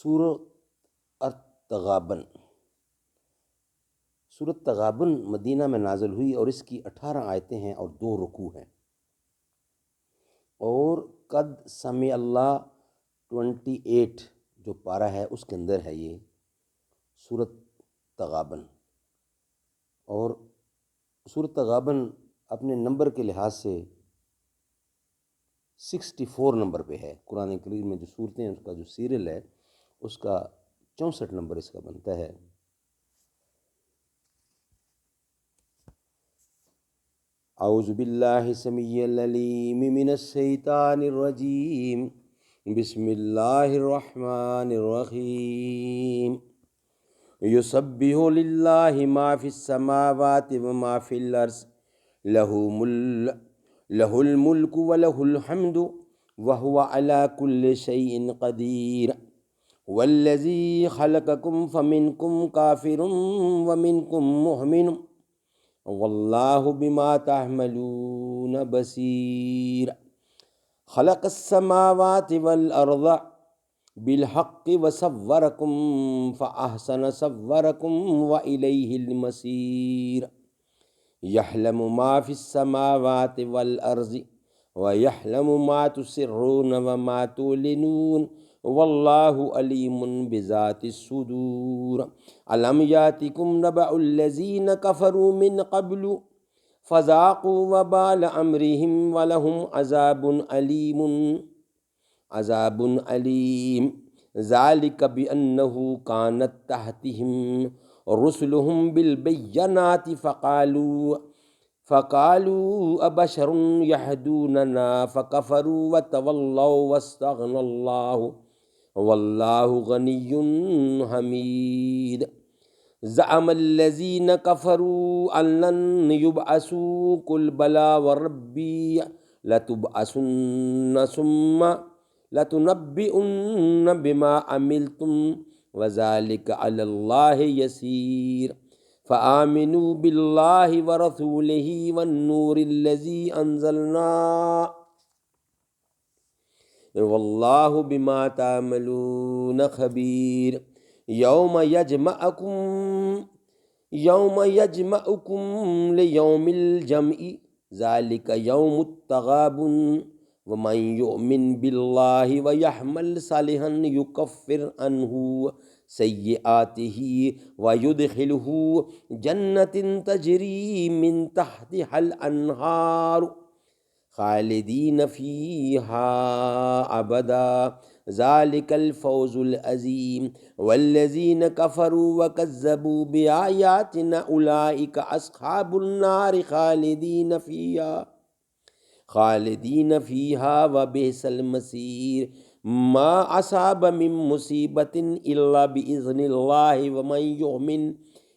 سورۃ التغابن۔ سورۃ تغابن مدینہ میں نازل ہوئی اور اس کی 18 آیتیں ہیں اور 2 رکوع ہیں، اور قد سمع اللہ 28 جو پارہ ہے اس کے اندر ہے یہ سورۃ تغابن۔ اور سورۃ تغابن اپنے نمبر کے لحاظ سے 64 نمبر پہ ہے۔ قرآن کریم میں جو صورتیں ہیں اس کا جو سیریل ہے اس کا 64 نمبر اس کا بنتا ہے۔ اعوذ باللہ السمیع العلیم من الشیطان الرجیم، بسم اللہ الرحمن الرحیم۔ یسبح للہ ما فی السماوات وما فی الارض، لہ الملک ولہ الحمد وہو علی کل شیء قدیر۔ والذی خلقکم فمنکم کافر ومنکم مؤمن واللہ بما تعملون بصیر۔ خلق السماوات والارض بالحق وصورکم فاحسن صورکم والیہ المصیر۔ یعلم ما فی السماوات والارض ویعلم ما تسرون وما تعلنون واللہ علیم بذات الصدور۔ الم یاتکم نبأ الذین کفروا من قبل فذاقوا وبال امرہم ولہم عذاب علیم۔ ذلک بأنہ کانت تحتہم رسلہم بالبینات فقالوا ابشر یہدوننا فکفروا وتولوا واستغنى اللہ واللہ غنی حمید۔ زعم الذین کفروا ان لن یبعثوا قل بلی وربی لتبعثن ثم لتنبئن بما عملتم وذلک علی اللہ یسیر۔ فآمنوا باللہ ورسولہ والنور الذی انزلنا واللہ بما تعملون خبیر۔ یوم یجمعکم لیوم الجمع ذلک یوم التغابن۔ ومن یؤمن باللہ ویعمل صالحا یکفر عنہ سیئاتہ ویدخلہ جنات تجری من تحتہا الانہار خالدین فیہا ابدا ذلک الفوز العظیم۔ والذین کفروا وکذبوا بآیاتنا اولئک اصحاب النار خالدین فیہا وبئس المصیر۔ ما اصاب من مصیبت الا باذن اللہ ومن یؤمن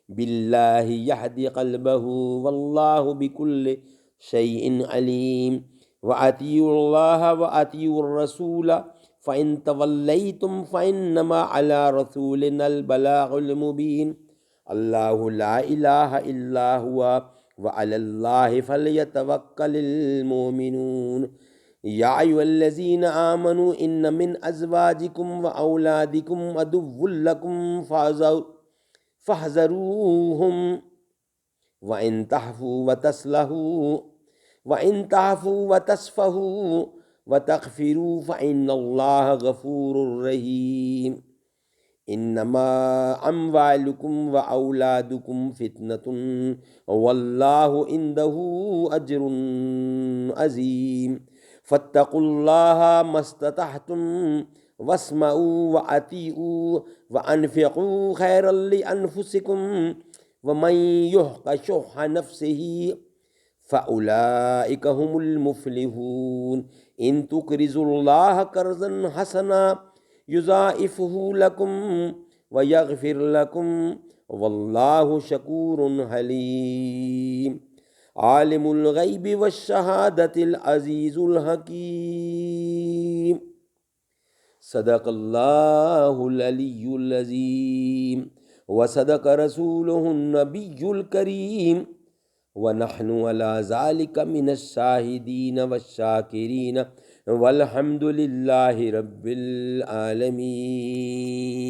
باللہ یہد قلبہ واللہ بکل شیء علیم۔ وَأَطِیعُوا اللَّهَ وَأَطِیعُوا الرَّسُولَ فَإِن تَوَلَّیْتُمْ فَإِنَّمَا عَلَىٰ رَسُولِنَا الْبَلَاغُ الْمُبِینُ۔ اللہ لا الہ الا هو وعلی اللہ فلیتوکل المؤمنون۔ یا ایھا الذین آمنوا ان من ازواجکم واولادکم عدوا لکم فاحذروہم وَإِن تَعْفُوا وَتَصْفَحُوا وَتَغْفِرُوا فَإِنَّ اللَّهَ غَفُورٌ رَحِيمٌ۔ انما اموالکم واولادکم فتنۃ واللہ عنده اجر عظیم۔ فاتقوا اللہ ما استطعتم واسمعوا واطیعوا وانفقوا خیرا لانفسکم ومن یوق شح نفسہ فاولئک هم المفلحون۔ ان تقرضوا اللہ قرضا حسنا یضاعفہ لکم ویغفر لکم واللہ شکور حلیم۔ عالم الغیب والشہادۃ العزیز الحکیم۔ صدق اللہ العلی العظیم وصدق رسولہ النبی الکریم ونحن علی ذلک من الشاہدین والشاکرین والحمد للہ رب العالمین۔